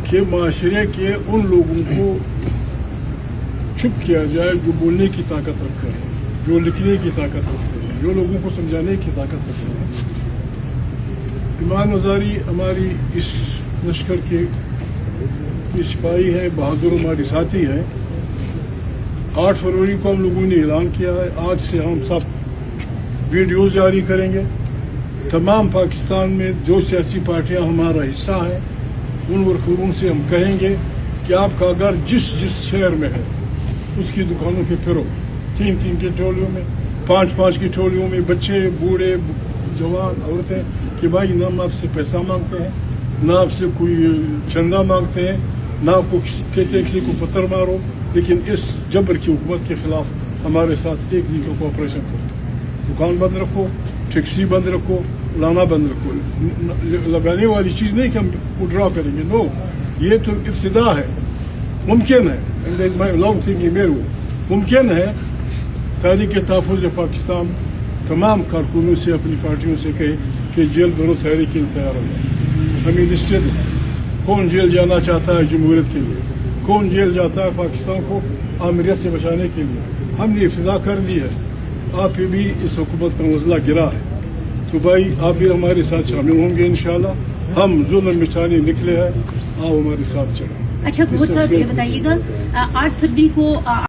کہ معاشرے کے ان لوگوں کو چپ کیا جائے جو بولنے کی طاقت رکھتے ہیں، جو لکھنے کی طاقت رکھتے ہیں، جو لوگوں کو سمجھانے کی طاقت رکھتے ہیں۔ ایمان ہزاری ہماری اس لشکر کے سپاہی ہے، بہادر ہماری ساتھی ہے۔ 8 فروری کو ہم لوگوں نے اعلان کیا ہے، آج سے ہم سب ویڈیوز جاری کریں گے۔ تمام پاکستان میں جو سیاسی پارٹیاں ہمارا حصہ ہیں ان ورکروں سے ہم کہیں گے کہ آپ کا گھر جس شہر میں ہے اس کی دکانوں پہ پھرو، 3 کی ٹولیوں میں، 5 کی ٹولیوں میں، بچے، بوڑھے، جوان، عورتیں، کہ بھائی نہ ہم آپ سے پیسہ مانگتے ہیں، نہ آپ سے کوئی چندہ مانگتے ہیں، نہ کہتے کسی کو پتھر مارو، لیکن اس جبر کی حکومت کے خلاف ہمارے ساتھ ایک دن کا کوآپریشن کرو۔ دکان بند رکھو، ٹیکسی بند رکھو، لانا بند رکھو۔ لگانے والی چیز نہیں کہ ہم ڈرا کریں گے، نو، یہ تو ابتدا ہے۔ ممکن ہے لانگ تھنگ میرو ممکن ہے تحریک تحفظ پاکستان تمام کارکنوں سے اپنی پارٹیوں سے کہے کہ جیل برو تحریک کے لیے تیار ہو جائے۔ ہمیں لسٹڈ ہے کون جیل جانا چاہتا ہے جمہوریت کے لیے، کون جیل جاتا ہے پاکستان کو آمریت سے بچانے کے لیے۔ ہم نے ابتدا کر دی ہے، آپ پہ بھی اس حکومت کا مسئلہ گرا ہے، تو بھائی آپ بھی ہمارے ساتھ شامل ہوں گے انشاءاللہ۔ ہم ظلم مٹانے نکلے ہیں، آپ ہمارے ساتھ چلیں۔ اچھا گور صاحب یہ بتائیے گا 8 فروری کو